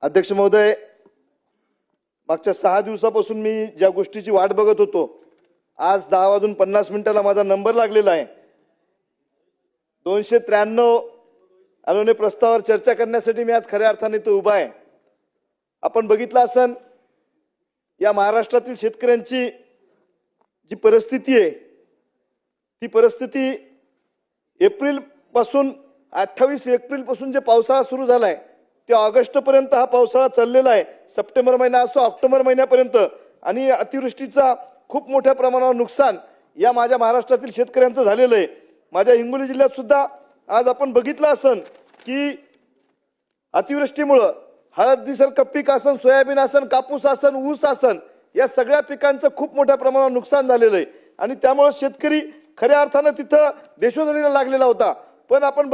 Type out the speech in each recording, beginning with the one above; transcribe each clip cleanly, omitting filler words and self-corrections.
अध्यक्ष महोदय, मागच्या 6 दिवसापासून मी ज्या गोष्टीची वाट बघत होतो, आज 10:50 माझा नंबर लागलेला आहे। 293 अनुने प्रस्तावावर चर्चा करण्यासाठी मी आज खऱ्या अर्थाने तो उभा आहे। आपण बघितलं असन या महाराष्ट्रातील शेतकऱ्यांची जी परिस्थिती आहे, ती परिस्थिती एप्रिल पासून 28 एप्रिल पासून जे पावसाळा सुरू झालाय ते ऑगस्ट पर्यंत हा पावसाळा चाललेला आहे। सप्टेंबर महिना असो ऑक्टोबर महिन्यापर्यंत, आणि अतिवृष्टीचा खूप मोठ्या प्रमाणावर नुकसान या माझ्या महाराष्ट्रातील शेतकऱ्यांचं झालेलं आहे। माझ्या हिंगोली जिल्ह्यात सुद्धा आज आपण बघितलं असन की अतिवृष्टीमुळे हळदीसारखं पीक असन, सोयाबीन असन, कापूस असन, ऊस असन, या सगळ्या पिकांचं खूप मोठ्या प्रमाणावर नुकसान झालेलं आहे। आणि त्यामुळे शेतकरी खऱ्या अर्थानं तिथं देशोधडीला लागलेला होता। पण आपण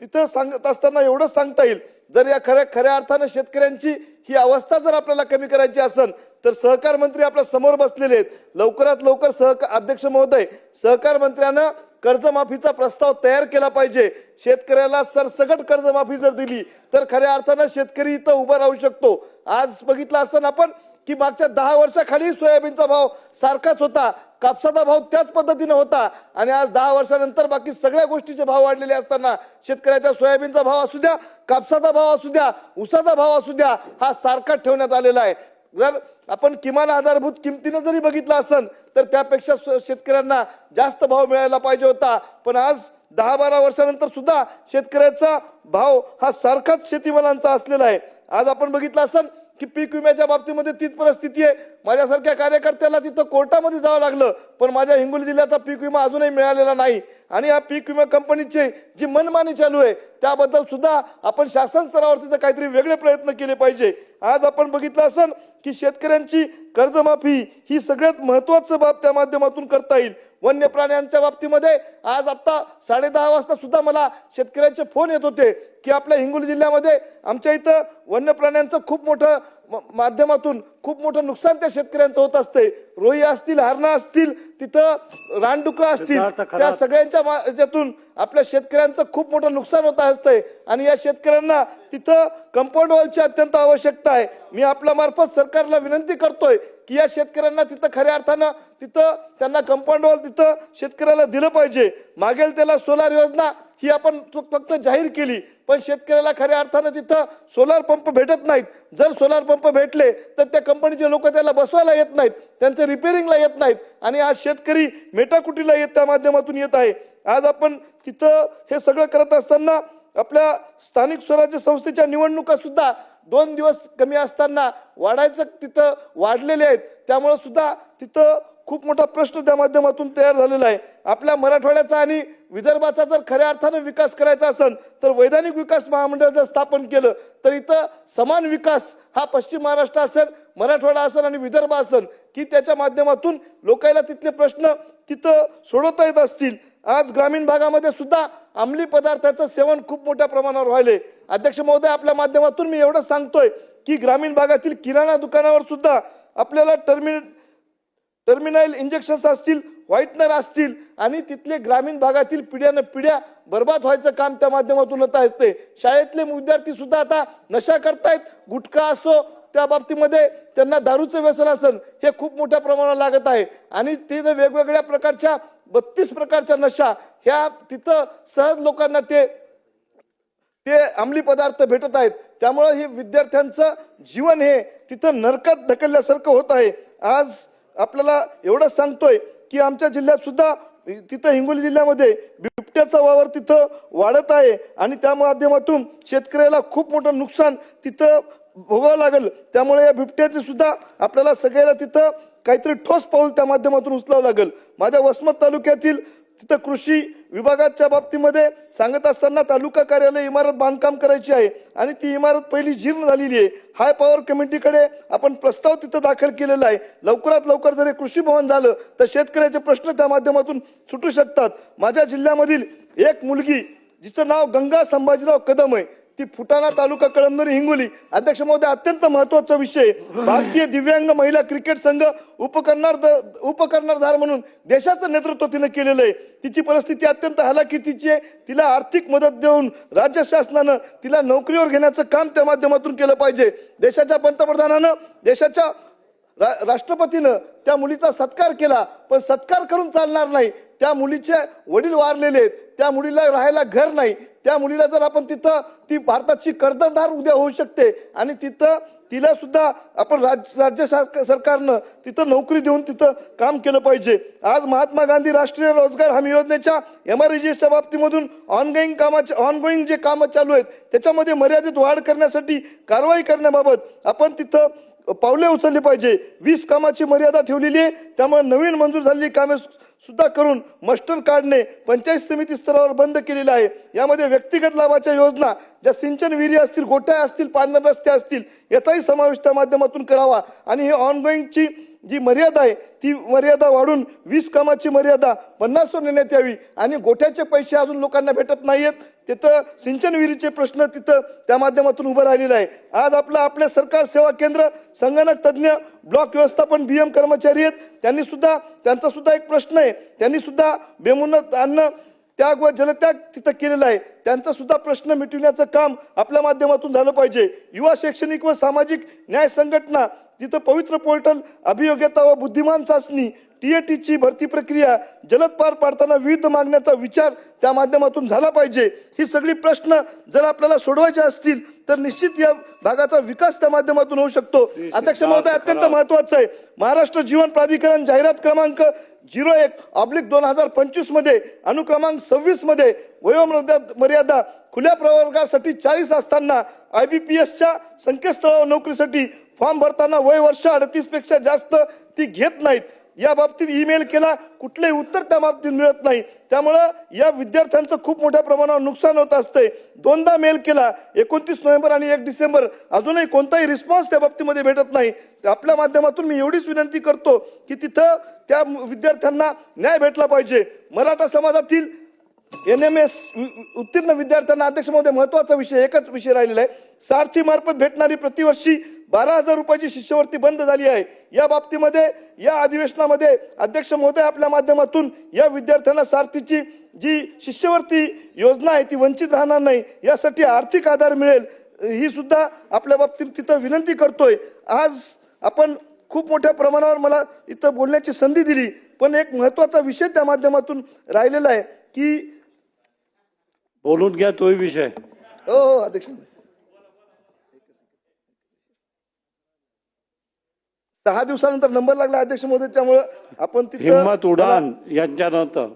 तिथं सांगत असताना एवढंच सांगता येईल, जर या खऱ्या अर्थानं शेतकऱ्यांची ही अवस्था जर आपल्याला कमी करायची असेल तर सहकार मंत्री आपल्या समोर बसलेले आहेत। लवकरात लवकर अध्यक्ष महोदय, सहकार मंत्र्यानं कर्जमाफीचा प्रस्ताव तयार केला पाहिजे। शेतकऱ्याला सरसकट कर्जमाफी जर दिली तर खऱ्या अर्थानं शेतकरी इथं उभा राहू शकतो। आज बघितलं असं आपण की मागच्या 10 वर्षाखाली सोयाबीनचा भाव सारखाच होता, कापसाचा भाव त्याच पद्धतीने होता, आणि आज 10 वर्षानंतर बाकी सगळ्या गोष्टीचे भाव वाढलेले असताना शेतकऱ्याच्या सोयाबीनचा भाव असू द्या, कापसाचा भाव असू द्या, ऊसाचा भाव असू द्या, हा सारखा ठेवण्यात आलेला आहे। जर आपण किमान आधारभूत किमतीने जरी बघितलं असेल तर त्यापेक्षा शेतकऱ्यांना जास्त भाव मिळायला पाहिजे होता, पण आज 10-12 वर्षानंतर सुद्धा शेतकऱ्याचा भाव हा सारखाच शेतीमालांचा असलेला आहे। आज आपण बघितलं असेल की पीक विम्याच्या बाबतीमध्ये तीच परिस्थिती आहे। माझ्यासारख्या कार्यकर्त्याला तिथं कोर्टामध्ये जावं लागलं, पण माझ्या हिंगोली जिल्ह्याचा पीक विमा अजूनही मिळालेला नाही। आणि या पीक विमा कंपनीची जी मनमानी चालू आहे त्याबद्दल सुद्धा आपण शासन स्तरावर तिथं काहीतरी वेगळे प्रयत्न केले पाहिजे। आज आपण बघितलं असेल की शेतकऱ्यांची कर्जमाफी ही सगळ्यात महत्त्वाचं बाब त्या माध्यमातून करता येईल। वन्य प्राण्यांच्या बाबतीमध्ये आज आता 10:30 वाजता सुद्धा मला शेतकऱ्यांचे फोन येत होते की आपल्या हिंगोली जिल्ह्यामध्ये आमच्या इथं वन्य प्राण्यांचं खूप मोठं माध्यमातून खूप मोठं नुकसान त्या शेतकऱ्यांचं होत असते। रोही असतील, हरणं असतील, तिथं रानडुकरं असतील, त्या सगळ्यांच्या याच्यातून आपल्या शेतकऱ्यांचं खूप मोठं नुकसान होत असतंय, आणि या शेतकऱ्यांना तिथं कंपाऊंड वॉलची अत्यंत आवश्यकता आहे। मी आपल्या मार्फत सरकारला विनंती करतोय की या शेतकऱ्यांना तिथं खऱ्या अर्थानं तिथं त्यांना कंपाऊंड वॉल तिथं शेतकऱ्याला दिलं पाहिजे। मागेल त्याला सोलार योजना ही आपण फक्त जाहीर केली, पण शेतकऱ्याला खऱ्या अर्थानं तिथं सोलार पंप भेटत नाहीत। जर सोलार पंप भेटले तर त्या कंपनीचे लोक त्याला बसवायला येत नाहीत, त्यांचं रिपेअरिंगला येत नाहीत, आणि आज शेतकरी मेटाकुटीला त्या माध्यमातून येत आहे। आज आपण तिथं हे सगळं करत असताना आपल्या स्थानिक स्वराज्य संस्थेच्या निवडणुका सुद्धा 2 दिवस कमी असताना वाढायचं तिथं वाढलेले आहेत, त्यामुळे सुद्धा तिथं खूप मोठा प्रश्न त्या माध्यमातून तयार झालेला आहे। आपल्या मराठवाड्याचा आणि विदर्भाचा जर खऱ्या अर्थानं विकास करायचा असेल तर वैधानिक विकास महामंडळ जर स्थापन केलं तर इथं समान विकास हा पश्चिम महाराष्ट्र असेल, मराठवाडा असेल आणि विदर्भ असेल की त्याच्या माध्यमातून लोकांना तिथले प्रश्न तिथं सोडवता येत असतील। आज ग्रामीण भागामध्ये सुद्धा अंमली पदार्थाचं सेवन खूप मोठ्या प्रमाणावर व्हायले। अध्यक्ष महोदय, आपल्या माध्यमातून मी एवढं सांगतोय की ग्रामीण भागातील किराणा दुकानावर सुद्धा आपल्याला टर्मिनल इंजेक्शन्स असतील, व्हाईटनर असतील, आणि तिथले ग्रामीण भागातील पिढ्या बर्बाद व्हायचं काम त्या माध्यमातून होत असते। शाळेतले विद्यार्थी सुद्धा आता नशा करतायत, गुटखा असो त्या बाबतीमध्ये त्यांना दारूचं व्यसन असेल हे खूप मोठ्या प्रमाणावर लागत आहे, आणि ते वेगवेगळ्या प्रकारच्या 32 प्रकारच्या नशा ह्या तिथं सहज लोकांना ते अंमली पदार्थ भेटत आहेत। त्यामुळे हे विद्यार्थ्यांचं जीवन हे तिथं नरकात ढकलल्यासारखं होत आहे। आज आपल्याला एवढंच सांगतोय की आमच्या जिल्ह्यात सुद्धा तिथं हिंगोली जिल्ह्यामध्ये बिबट्याचा वावर तिथं वाढत आहे, आणि त्या माध्यमातून शेतकऱ्याला खूप मोठं नुकसान तिथं भोगावं लागेल। त्यामुळे या बिबट्याचे सुद्धा आपल्याला सगळ्याला तिथं काहीतरी ठोस पाऊल त्या माध्यमातून उचलावं लागेल। माझ्या वसमत तालुक्यातील तिथं कृषी विभागाच्या बाबतीमध्ये सांगत असताना तालुका कार्यालय इमारत बांधकाम करायची आहे, आणि ती इमारत पहिली जीर्ण झालेली आहे। हाय पॉवर कमिटीकडे आपण प्रस्ताव तिथं दाखल केलेला आहे। लवकरात लवकर जर कृषी भवन झालं तर शेतकऱ्याचे प्रश्न त्या माध्यमातून सुटू शकतात। माझ्या जिल्ह्यामधील एक मुलगी जिचं नाव गंगा संभाजीराव कदम आहे, ती फुटाणा तालुका कळमनुरी हिंगोली. अध्यक्ष महोदय, अत्यंत महत्वाचा विषय. भारतीय दिव्यांग महिला क्रिकेट संघ उपकर्णधार म्हणून देशाचं नेतृत्व तिने केलेलं आहे. तिची परिस्थिती अत्यंत हलाखीची आहे. तिला आर्थिक मदत देऊन राज्य शासनानं तिला नोकरीवर घेण्याचं काम त्या माध्यमातून केलं पाहिजे. देशाच्या पंतप्रधानानं, देशाच्या राष्ट्रपतीनं त्या मुलीचा सत्कार केला, पण सत्कार करून चालणार नाही. त्या मुलीचे वडील वारलेले आहेत, त्या मुलीला राहायला घर नाही. त्या मुलीला जर आपण तिथं, ती भारताची कर्जदार उद्या होऊ शकते आणि तिथं तिला सुद्धा आपण राज्य सरकारनं तिथं नोकरी देऊन तिथं काम केलं पाहिजे. आज महात्मा गांधी राष्ट्रीय रोजगार हमी योजनेच्या MREGSच्या बाबतीमधून ऑनगोईंग जे कामं चालू आहेत त्याच्यामध्ये मर्यादित वाढ करण्यासाठी कारवाई करण्याबाबत आपण तिथं पावले उचलली पाहिजे. 20 कामाची मर्यादा ठेवलेली आहे, त्यामुळे नवीन मंजूर झालेली कामे सुद्धा करून मास्टर काढणे पंचायत समिती स्तरावर बंद केलेलं आहे. यामध्ये व्यक्तिगत लाभाच्या योजना, ज्या सिंचन विहिरी असतील, गोठ्या असतील, पांढर रस्ते असतील, याचाही समावेश त्या माध्यमातून करावा. आणि हे ऑनगोईंगची जी मर्यादा आहे ती मर्यादा वाढून 20 कामाची मर्यादा 50 वर नेण्यात यावी. आणि गोठ्याचे पैसे अजून लोकांना भेटत नाहीयेत, तिथं सिंचन विहिरीचे प्रश्न तिथं त्या माध्यमातून उभं राहिलेला आहे. आज आपल्या सरकार सेवा केंद्र, संगणक तज्ज्ञ, ब्लॉक व्यवस्थापन BM कर्मचारी आहेत, त्यांचा सुद्धा एक प्रश्न आहे. त्यांनी सुद्धा बेमुदत अन्न त्याग व जलत्याग तिथं केलेला आहे. त्यांचा सुद्धा प्रश्न मिटविण्याचं काम आपल्या माध्यमातून झालं पाहिजे. युवा शैक्षणिक व सामाजिक न्याय संघटना, तिथं पवित्र पोर्टल, अभियोग्यता व बुद्धिमान चाचणी, TATची भरती प्रक्रिया जलद पार पाडताना विविध मागण्याचा विचार त्या माध्यमातून झाला पाहिजे. ही सगळी प्रश्न जर आपल्याला सोडवायचे असतील तर निश्चित या भागाचा विकास त्या माध्यमातून होऊ शकतो. अध्यक्ष महोदय, अत्यंत महत्वाचं आहे, महाराष्ट्र जीवन प्राधिकरण जाहिरात क्रमांक 01/2025 मध्ये अनुक्रमांक 26 मध्ये वयोमर्यादा खुल्या प्रवर्गासाठी 40 असताना IBPSच्या संकेतस्थळावर नोकरीसाठी फॉर्म भरताना वय वर्ष 38 पेक्षा जास्त ती घेत नाहीत. या बाबतीत ईमेल केला, कुठलेही उत्तर त्या बाबतीत मिळत नाही. त्यामुळं या विद्यार्थ्यांचं खूप मोठ्या प्रमाणावर नुकसान होत असतंय. 2दा मेल केला, 29 नोव्हेंबर आणि 1 डिसेंबर, अजूनही कोणताही रिस्पॉन्स त्या बाबतीमध्ये भेटत नाही. आपल्या माध्यमातून मी एवढीच विनंती करतो की तिथं त्या विद्यार्थ्यांना न्याय भेटला पाहिजे. मराठा समाजातील NMS उत्तीर्ण विद्यार्थ्यांना, अध्यक्ष महोदय, महत्वाचा विषय, एकच विषय राहिलेला आहे. सारथी मार्फत भेटणारी प्रतिवर्षी 12,000 रुपयाची शिष्यवृत्ती बंद झाली आहे. या बाबतीमध्ये या अधिवेशनामध्ये अध्यक्ष महोदय आपल्या माध्यमातून या विद्यार्थ्यांना सारथीची जी शिष्यवृत्ती योजना आहे ती वंचित राहणार नाही, यासाठी आर्थिक आधार मिळेल, ही सुद्धा आपल्या बाबतीत तिथं विनंती करतोय. आज आपण खूप मोठ्या प्रमाणावर मला इथं बोलण्याची संधी दिली, पण एक महत्वाचा विषय त्या माध्यमातून राहिलेला आहे की बोलून घ्या तोही विषय. हो अध्यक्ष महोदय, 6 दिवसानंतर नंबर लागला अध्यक्ष महोदय, त्यामुळे आपण हिम्मत उडान यांच्यानंतर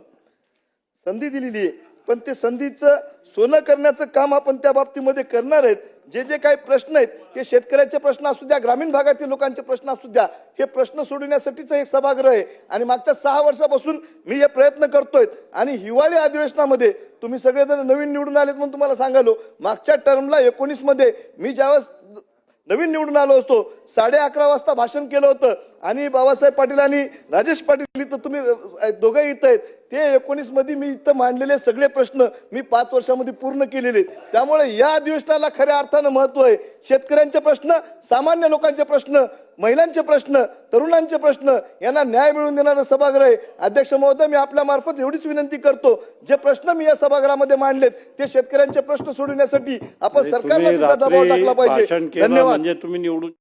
संधी दिलेली आहे, पण ते संधीचं सोनं करण्याचं काम आपण त्या बाबतीमध्ये करणार आहेत. जे काही प्रश्न आहेत ते शेतकऱ्याचे प्रश्न असू द्या, ग्रामीण भागातील लोकांचे प्रश्न असू द्या, हे प्रश्न सोडविण्यासाठीच एक सभागृह आहे. आणि मागच्या 6 वर्षापासून मी हे प्रयत्न करतोय. आणि हिवाळी अधिवेशनामध्ये तुम्ही सगळेजण नवीन निवडून आलेत म्हणून तुम्हाला सांगालो, मागच्या टर्मला 19 मध्ये मी ज्यावेळेस नवीन निवडून आलो असतो 11:30 वाजता भाषण केलं होतं आणि बाबासाहेब पाटील आणि राजेश पाटील इथं तुम्ही दोघंही इथं आहेत, ते 19 मध्ये मी इथं मांडलेले सगळे प्रश्न मी 5 वर्षामध्ये पूर्ण केलेले. त्यामुळे या अधिवेशनाला खऱ्या अर्थानं महत्व आहे. शेतकऱ्यांचे प्रश्न, सामान्य लोकांचे प्रश्न, महिलांचे प्रश्न, तरुणांचे प्रश्न यांना न्याय मिळवून देणारं सभागृह आहे. अध्यक्ष महोदय, मी आपल्या मार्फत एवढीच विनंती करतो, जे प्रश्न मी या सभागृहामध्ये मांडलेत ते शेतकऱ्यांचे प्रश्न सोडवण्यासाठी आपण सरकारला दबाव टाकला पाहिजे. धन्यवाद. म्हणजे तुम्ही निवडून